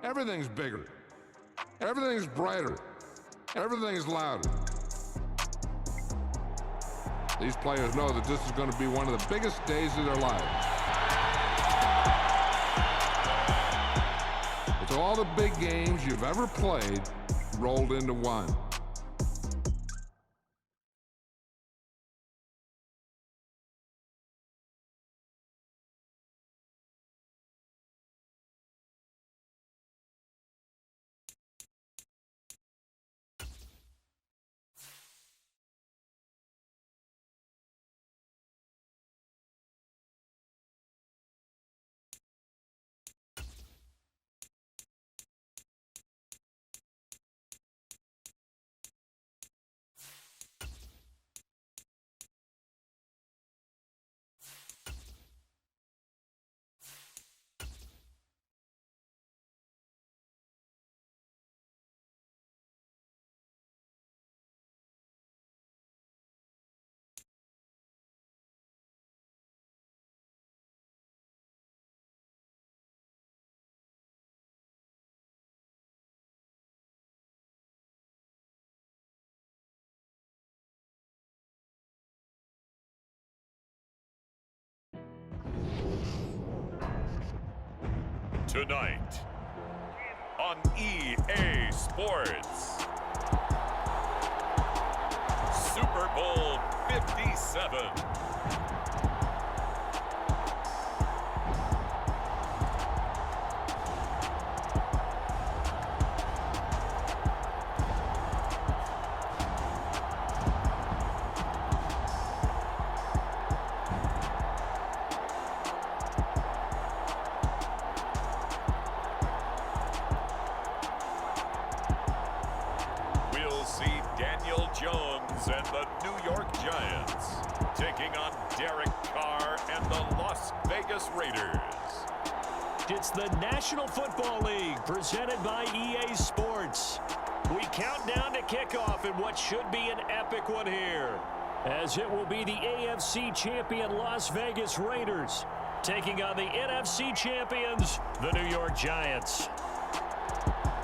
Everything's bigger. Everything's brighter. Everything's louder. These players know that this is going to be one of the biggest days of their lives. It's all the big games you've ever played rolled into one. Tonight on EA Sports, Super Bowl 57. And the New York Giants taking on Derek Carr and the Las Vegas Raiders. It's the National Football League presented by EA Sports. We count down to kickoff in what should be an epic one here, as it will be the AFC champion Las Vegas Raiders taking on the NFC champions, the New York Giants.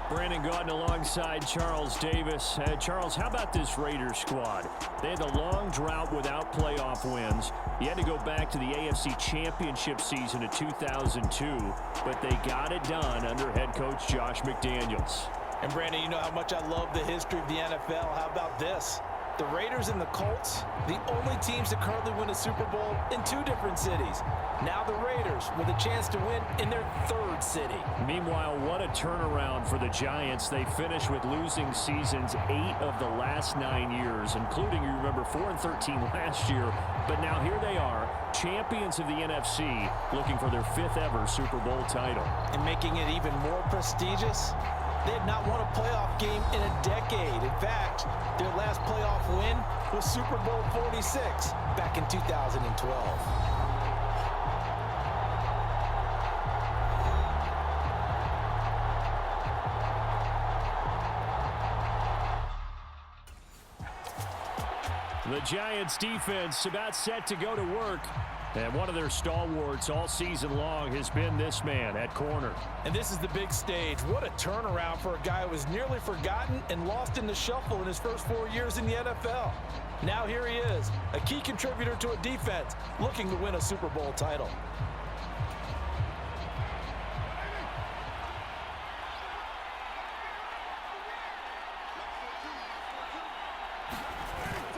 Brandon Gaudin alongside Charles Davis. Charles, how about this Raiders squad? They had a long drought without playoff wins. You had to go back to the AFC Championship season of 2002, but they got it done under head coach Josh McDaniels. And Brandon, you know how much I love the history of the NFL. How about this? The Raiders and the Colts, the only teams that currently win a Super Bowl in two different cities. Now the Raiders with a chance to win in their third city. Meanwhile, what a turnaround for the Giants. They finished with losing seasons 8 of the last 9 years, including, you remember, 4-13 last year. But now here they are, champions of the NFC, looking for their 5th ever Super Bowl title. And making it even more prestigious, they had not won a playoff game in a decade. In fact, their last playoff win was Super Bowl 46 back in 2012. The Giants defense about set to go to work. And one of their stalwarts all season long has been this man at corner. And this is the big stage. What a turnaround for a guy who was nearly forgotten and lost in the shuffle in his first 4 years in the NFL. Now here he is, a key contributor to a defense looking to win a Super Bowl title.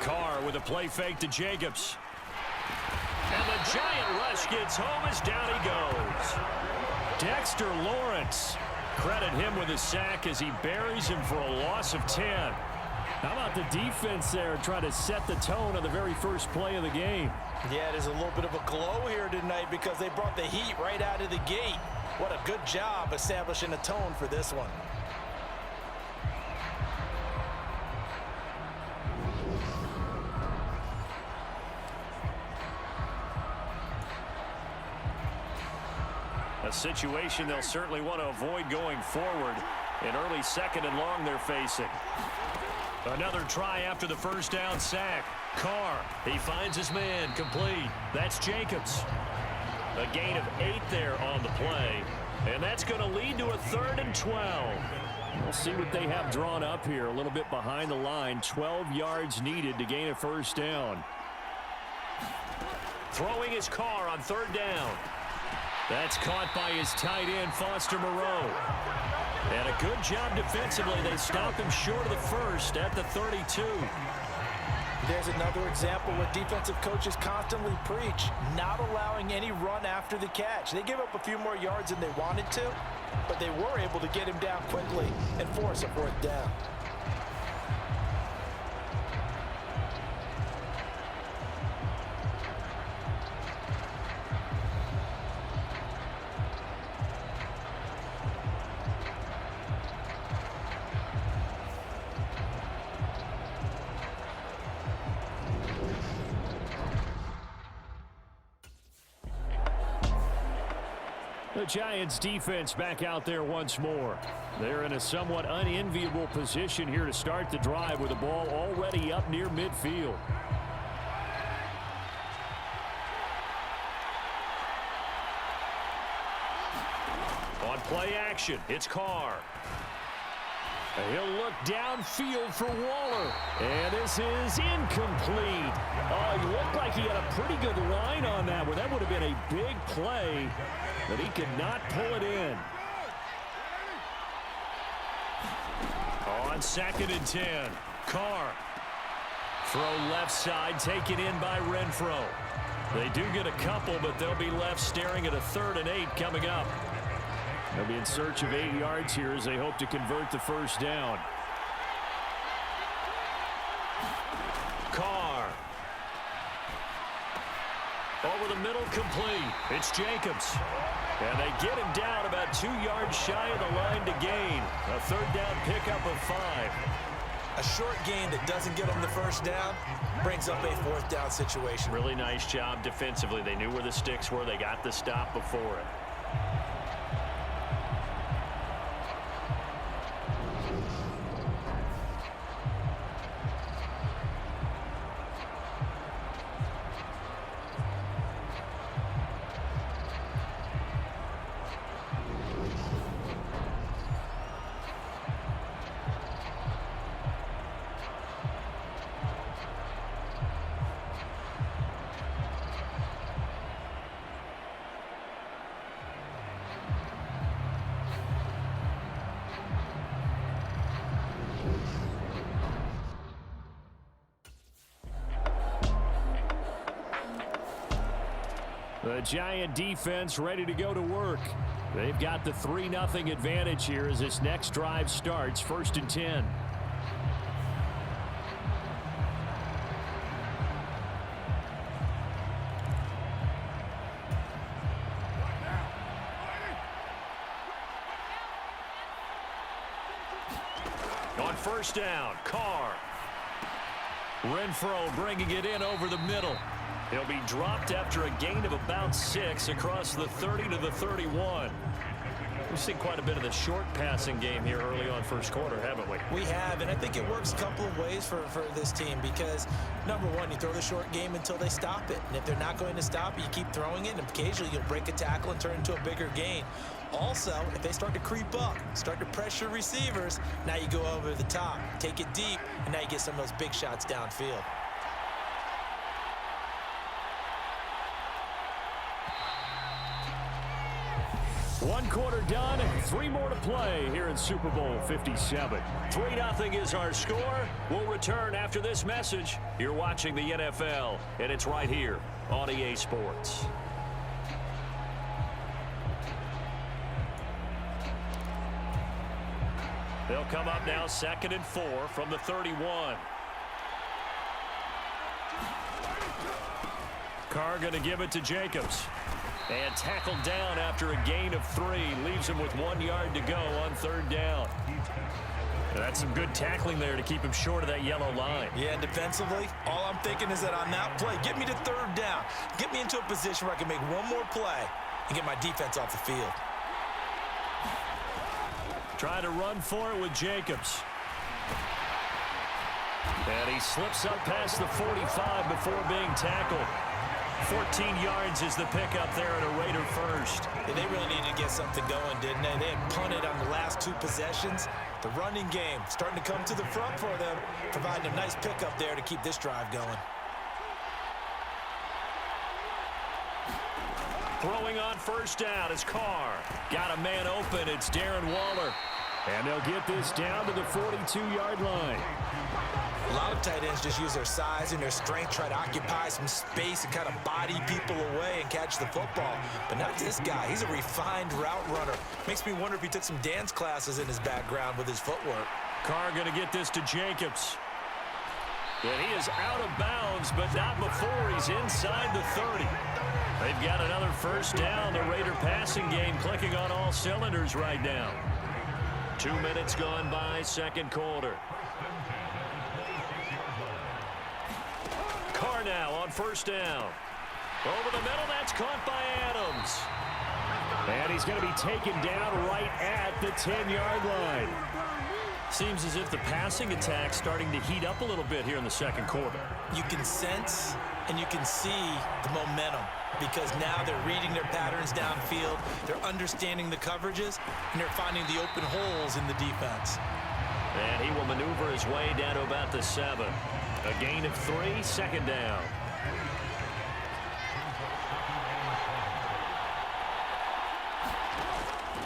Carr with a play fake to Jacobs. And the giant rush gets home as down he goes. Dexter Lawrence. Credit him with a sack as he buries him for a loss of 10. How about the defense there trying to set the tone on the very first play of the game? Yeah, there's a little bit of a glow here tonight because they brought the heat right out of the gate. What a good job establishing a tone for this one. A situation they'll certainly want to avoid going forward. An early 2nd and long they're facing. Another try after the first down, sack. Carr, he finds his man, complete. That's Jacobs. 2nd and 3 And A gain of 8 there on the play. And that's going to lead to a 3rd and 12. We'll see what they have drawn up here. A little bit behind the line. 12 yards needed to gain a first down. Throwing his car on 3rd down. That's caught by his tight end, Foster Moreau. And a good job defensively. They stop him short of the first at the 32. There's another example where defensive coaches constantly preach, not allowing any run after the catch. They gave up a few more yards than they wanted to, but they were able to get him down quickly and force a 4th down. The Giants defense back out there once more. They're in a somewhat unenviable position here to start the drive with the ball already up near midfield. On play action, it's Carr. He'll look downfield for Waller. And this is incomplete. Oh, he looked like he had a pretty good line on that one. That would have been a big play, but he could not pull it in. On 2nd and 10, Carr. Throw left side, taken in by Renfro. They do get a couple, but they'll be left staring at a 3rd and 8 coming up. They'll be in search of 8 yards here as they hope to convert the first down. Carr. Over the middle, complete. It's Jacobs. And they get him down about 2 yards shy of the line to gain. A 3rd down pickup of 5. A short gain that doesn't get them the first down brings up a 4th down situation. Really nice job defensively. They knew where the sticks were. They got the stop before it. The Giant defense ready to go to work. They've got the 3-0 advantage here as this next drive starts. 1st and 10. On 1st down, Carr. Renfro bringing it in over the middle. He'll be dropped after a gain of about 6 across the 30 to the 31. We've seen quite a bit of the short passing game here early on first quarter, haven't we? We have, and I think it works a couple of ways for this team because, number one, you throw the short game until they stop it. And if they're not going to stop it, you keep throwing it, and occasionally you'll break a tackle and turn into a bigger gain. Also, if they start to creep up, start to pressure receivers, now you go over the top, take it deep, and now you get some of those big shots downfield. One quarter done, 3 more to play here in Super Bowl 57. 3-0 is our score. We'll return after this message. You're watching the NFL, and it's right here on EA Sports. They'll come up now 2nd and 4 from the 31. Carr going to give it to Jacobs. And tackled down after a gain of 3. Leaves him with 1 yard to go on 3rd down. That's some good tackling there to keep him short of that yellow line. Yeah, defensively, all I'm thinking is that on that play, get me to 3rd down. Get me into a position where I can make one more play and get my defense off the field. Try to run for it with Jacobs. And he slips up past the 45 before being tackled. 14 yards is the pickup there at a Raider first. Yeah, they really needed to get something going, didn't they? They had punted on the last 2 possessions. The running game starting to come to the front for them, providing a nice pickup there to keep this drive going. Throwing on first down is Carr. Got a man open. It's Darren Waller. And they'll get this down to the 42-yard line. A lot of tight ends just use their size and their strength, try to occupy some space and kind of body people away and catch the football. But not this guy. He's a refined route runner. Makes me wonder if he took some dance classes in his background with his footwork. Carr going to get this to Jacobs. And he is out of bounds, but not before he's inside the 30. They've got another first down. The Raider passing game clicking on all cylinders right now. 2 minutes gone by, second quarter. Carr now on first down. Over the middle, that's caught by Adams. And he's going to be taken down right at the 10-yard line. Seems as if the passing attack's starting to heat up a little bit here in the second quarter. You can sense and you can see the momentum because now they're reading their patterns downfield, they're understanding the coverages, and they're finding the open holes in the defense. And he will maneuver his way down to about the 7. A gain of 3, second down.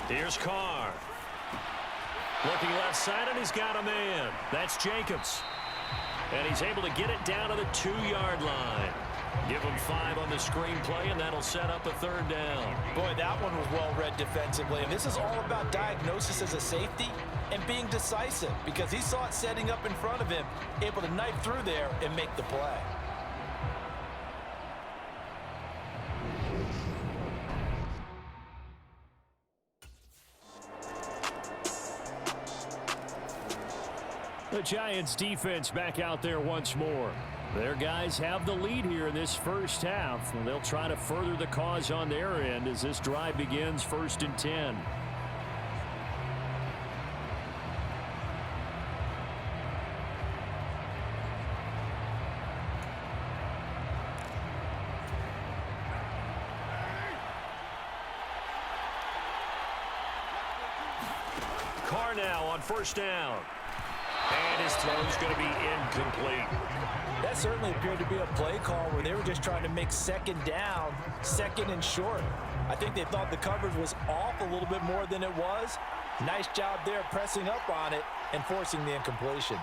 Here's Carr. Looking left side, and he's got a man. That's Jacobs. And he's able to get it down to the 2-yard line. Give him 5 on the screenplay, and that'll set up a third down. Boy, that one was well read defensively. And this is all about diagnosis as a safety and being decisive because he saw it setting up in front of him, able to knife through there and make the play. The Giants defense back out there once more. Their guys have the lead here in this first half, and they'll try to further the cause on their end as this drive begins, 1st and 10. Carr now on first down. And his throw's going to be incomplete. That certainly appeared to be a play call where they were just trying to make second down, second and short. I think they thought the coverage was off a little bit more than it was. Nice job there pressing up on it and forcing the incompletion.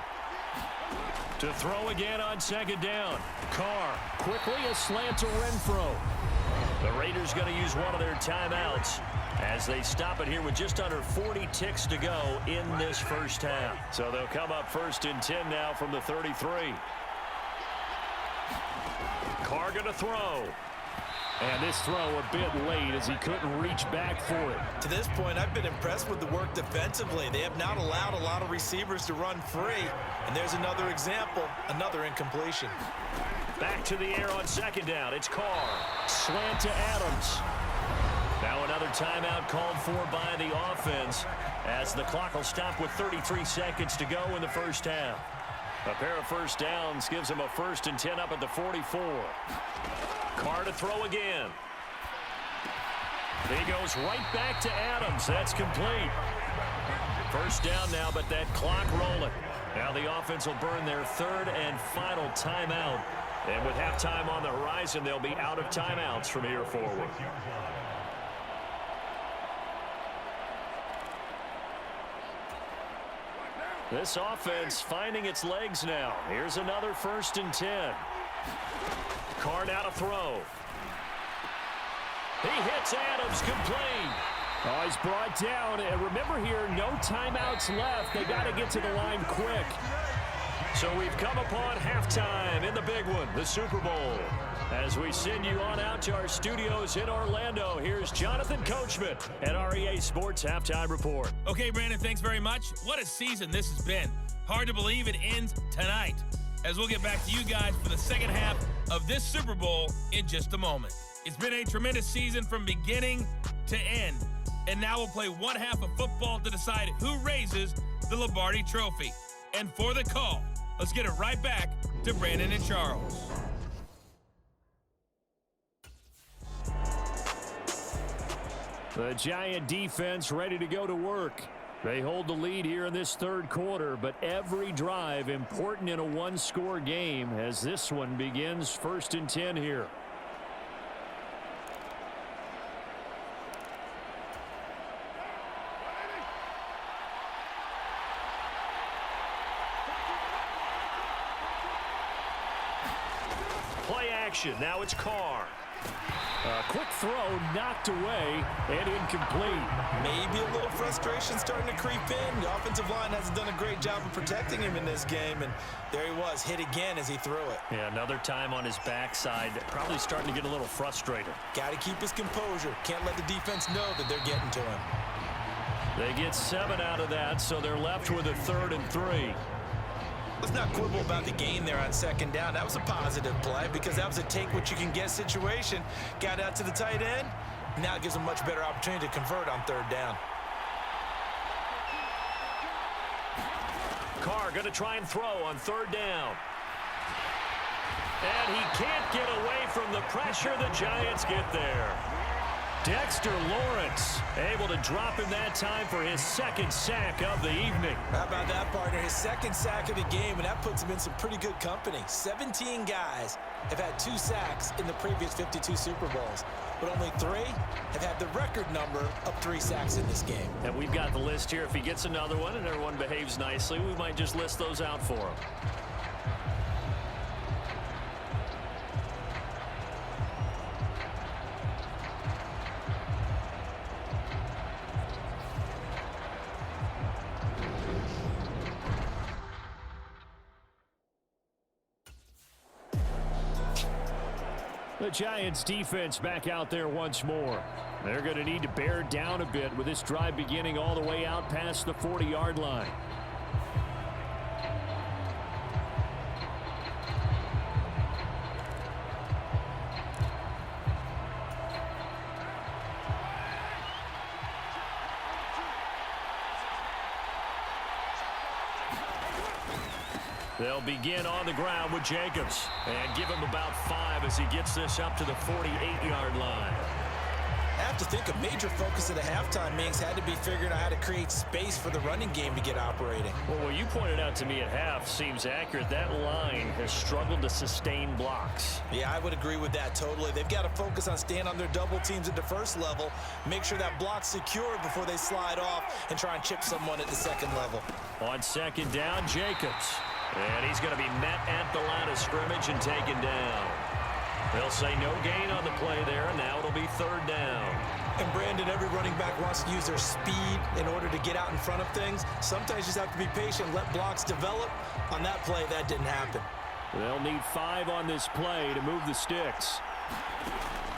To throw again on second down. Carr quickly a slant to Renfro. The Raiders going to use one of their timeouts as they stop it here with just under 40 ticks to go in this first half. So they'll come up 1st and 10 now from the 33. Carr going to throw. And this throw a bit late as he couldn't reach back for it. To this point, I've been impressed with the work defensively. They have not allowed a lot of receivers to run free. And there's another example, another incompletion. Back to the air on second down. It's Carr. Slant to Adams. Now another timeout called for by the offense as the clock will stop with 33 seconds to go in the first half. A pair of first downs gives him a 1st and 10 up at the 44. Carr to throw again. He goes right back to Adams. That's complete. First down now, but that clock rolling. Now the offense will burn their 3rd and final timeout. And with halftime on the horizon, they'll be out of timeouts from here forward. This offense finding its legs now. Here's another 1st and 10. Carr now to throw. He hits Adams complete. Oh, he's brought down. And remember here, no timeouts left. They got to get to the line quick. So we've come upon halftime in the big one, the Super Bowl. As we send you on out to our studios in Orlando, here's Jonathan Coachman at REA Sports Halftime Report. Okay, Brandon, thanks very much. What a season this has been. Hard to believe it ends tonight, as we'll get back to you guys for the second half of this Super Bowl in just a moment. It's been a tremendous season from beginning to end, and now we'll play one half of football to decide who raises the Lombardi Trophy. And for the call, let's get it right back to Brandon and Charles. The Giant defense ready to go to work. They hold the lead here in this third quarter, but every drive important in a one-score game as this one begins 1st and 10 here. Play action. Now it's Carr. A quick throw knocked away and incomplete. Maybe a little frustration starting to creep in. The offensive line hasn't done a great job of protecting him in this game, and there he was, hit again as he threw it. Yeah, another time on his backside, probably starting to get a little frustrated. Got to keep his composure. Can't let the defense know that they're getting to him. They get 7 out of that, so they're left with a 3rd and 3. Let's not quibble about the gain there on 2nd down. That was a positive play because that was a take-what-you-can-get situation. Got out to the tight end. Now it gives them a much better opportunity to convert on 3rd down. Carr going to try and throw on 3rd down. And he can't get away from the pressure. The Giants get there. Dexter Lawrence able to drop him that time for his 2nd sack of the evening. How about that, partner? His 2nd sack of the game, and that puts him in some pretty good company. 17 guys have had 2 sacks in the previous 52 Super Bowls, but only 3 have had the record number of 3 sacks in this game. And we've got the list here. If he gets another one and everyone behaves nicely, we might just list those out for him. The Giants defense back out there once more. They're going to need to bear down a bit with this drive beginning all the way out past the 40-yard line. They'll begin on the ground with Jacobs and give him about 5 as he gets this up to the 48-yard line. I have to think a major focus of the halftime meetings had to be figuring out how to create space for the running game to get operating. Well, what you pointed out to me at half seems accurate. That line has struggled to sustain blocks. Yeah, I would agree with that totally. They've got to focus on staying on their double teams at the first level, make sure that block's secured before they slide off and try and chip someone at the 2nd level. On 2nd down, Jacobs. And he's going to be met at the line of scrimmage and taken down. They'll say no gain on the play there, and now it'll be 3rd down. And Brandon, every running back wants to use their speed in order to get out in front of things. Sometimes you just have to be patient, let blocks develop. On that play, that didn't happen. They'll need 5 on this play to move the sticks.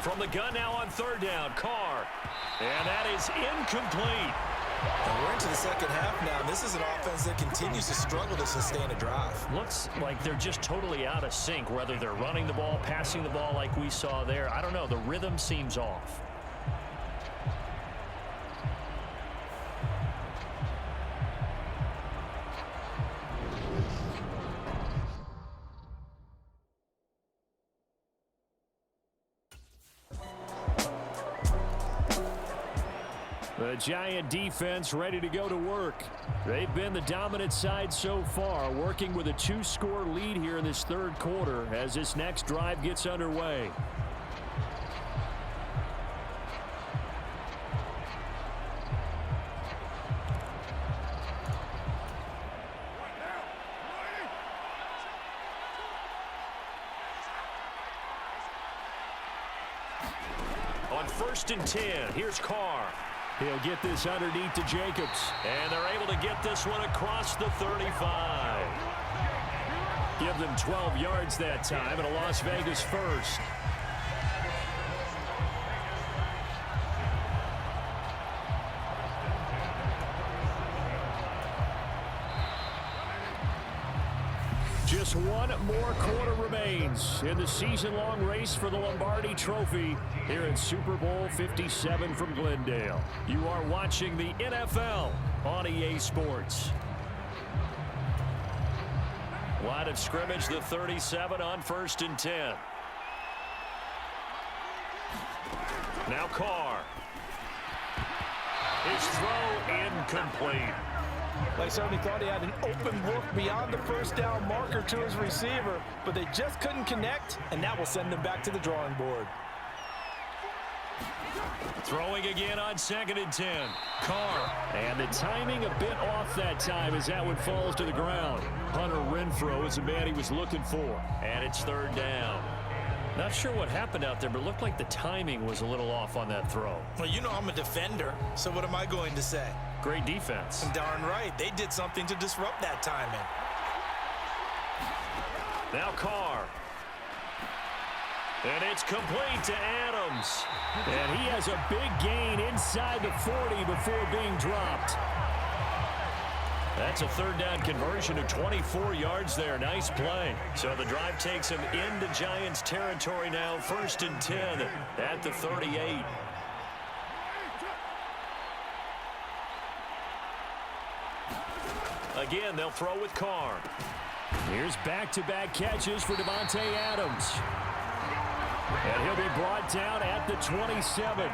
From the gun now on 3rd down, Carr. And that is incomplete. And we're into the 2nd half now. This is an offense that continues to struggle to sustain a drive. Looks like they're just totally out of sync, whether they're running the ball, passing the ball like we saw there. I don't know. The rhythm seems off. The Giant defense ready to go to work. They've been the dominant side so far, working with a 2-score lead here in this 3rd quarter as this next drive gets underway. On 1st and 10, here's Carr. He'll get this underneath to Jacobs. And they're able to get this one across the 35. Give them 12 yards that time and a Las Vegas 1st. Just one more quarter remains in the season-long race for the Lombardi Trophy here in Super Bowl 57 from Glendale. You are watching the NFL on EA Sports. Line of scrimmage, the 37 on 1st and 10. Now Carr. His throw incomplete. They certainly thought he had an open look beyond the first down marker to his receiver, but they just couldn't connect, and that will send them back to the drawing board. Throwing again on 2nd and 10. Carr. And the timing a bit off that time as that one falls to the ground. Hunter Renfrow is the man he was looking for. And it's 3rd down. Not sure what happened out there, but it looked like the timing was a little off on that throw. Well, you know I'm a defender, so what am I going to say? Great defense. Darn right. They did something to disrupt that timing. Now Carr. And it's complete to Adams. And he has a big gain inside the 40 before being dropped. That's a 3rd down conversion of 24 yards there. Nice play. So the drive takes him into Giants territory now. 1st and 10 at the 38. Again, they'll throw with Carr. Here's back-to-back catches for Davante Adams. And he'll be brought down at the 27.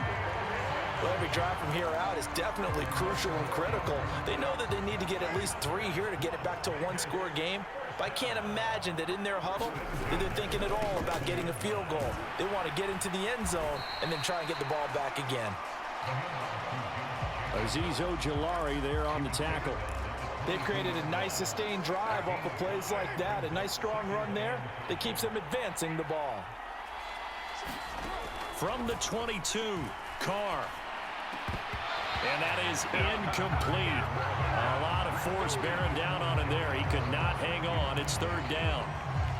Well, every drive from here out is definitely crucial and critical. They know that they need to get at least 3 here to get it back to a one-score game. But I can't imagine that in their huddle that they're thinking at all about getting a field goal. They want to get into the end zone and then try and get the ball back again. Azeez Ojulari there on the tackle. They've created a nice sustained drive off of plays like that. A nice strong run there that keeps them advancing the ball. From the 22, Carr. And that is incomplete. A lot of force bearing down on him there. He could not hang on. It's 3rd down.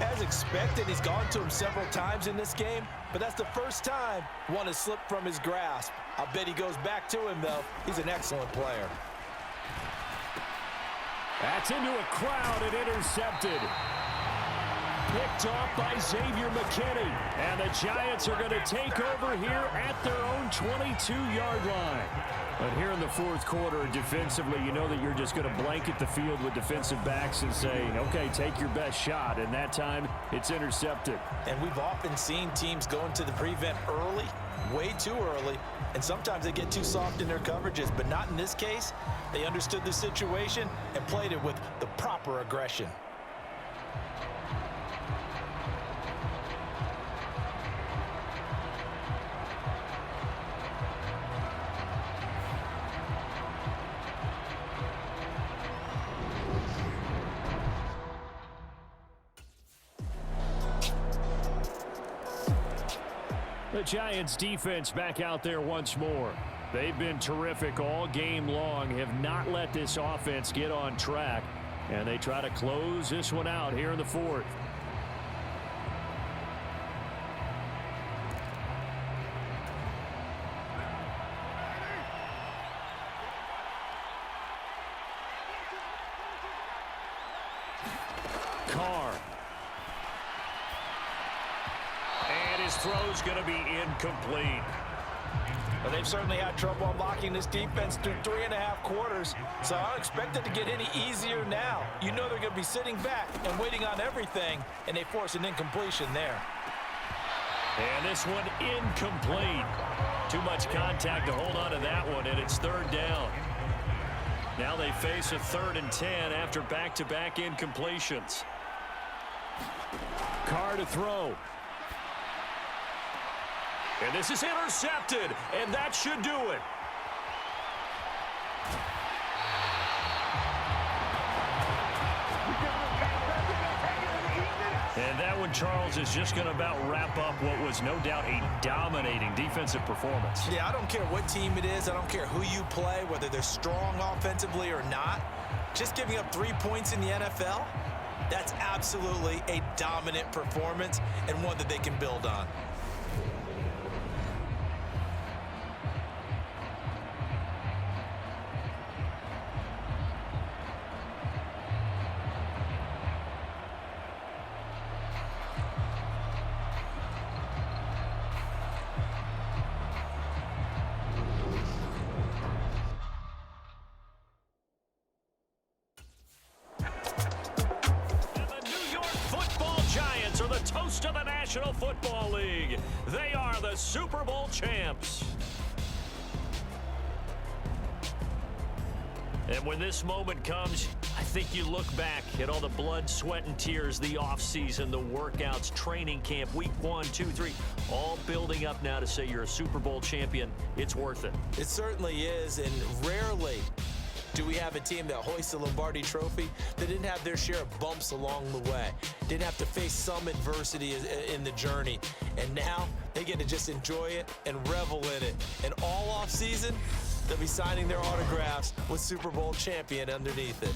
As expected, he's gone to him several times in this game, but that's the first time one has slipped from his grasp. I bet he goes back to him, though. He's an excellent player. That's into a crowd and intercepted. Picked off by Xavier McKinney. And the Giants are going to take over here at their own 22-yard line. But here in the 4th quarter, defensively, you know that you're just going to blanket the field with defensive backs and say, okay, take your best shot. And that time, it's intercepted. And we've often seen teams go into the prevent early, way too early, and sometimes they get too soft in their coverages. But not in this case. They understood the situation and played it with the proper aggression. The Giants defense back out there once more. They've been terrific all game long, have not let this offense get on track, and they try to close this one out here in the 4th. Carr. And his throw's going to be incomplete. Well, they've certainly had trouble unlocking this defense through 3.5 quarters, so I don't expect it to get any easier now. You know they're going to be sitting back and waiting on everything, and they force an incompletion there. And this one incomplete. Too much contact to hold on to that one, and it's 3rd down. Now they face a 3rd and 10 after back-to-back incompletions. Carr to throw. And this is intercepted, and that should do it. And that one, Charles, is just going to about wrap up what was no doubt a dominating defensive performance. Yeah, I don't care what team it is. I don't care who you play, whether they're strong offensively or not. Just giving up 3 points in the NFL, that's absolutely a dominant performance and one that they can build on. Toast of the National Football League. They are the Super Bowl champs. And when this moment comes, I think you look back at all the blood, sweat, and tears, the offseason, the workouts, training camp, week 1, 2, 3, all building up now to say you're a Super Bowl champion. It's worth it. It certainly is, and rarely do we have a team that hoists the Lombardi Trophy that didn't have their share of bumps along the way, didn't have to face some adversity in the journey, and now they get to just enjoy it and revel in it. And all off season, they'll be signing their autographs with Super Bowl champion underneath it.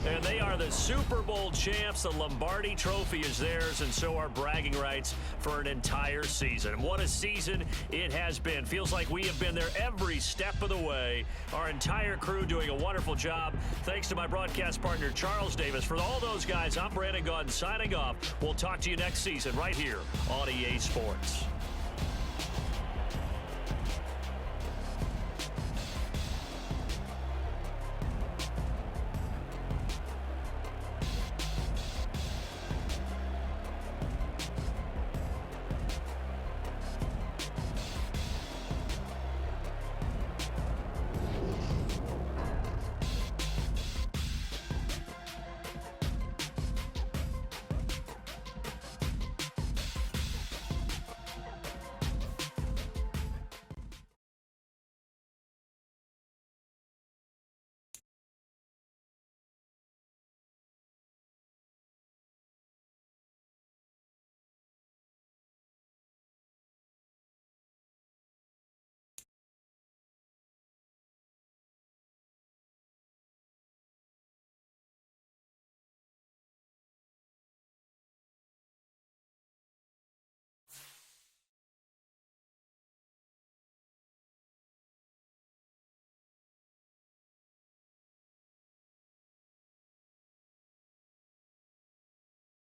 And they are the Super Bowl champs. The Lombardi Trophy is theirs, and so are bragging rights for an entire season. And what a season it has been. Feels like we have been there every step of the way. Our entire crew doing a wonderful job. Thanks to my broadcast partner, Charles Davis. For all those guys, I'm Brandon Gaudin signing off. We'll talk to you next season right here on EA Sports.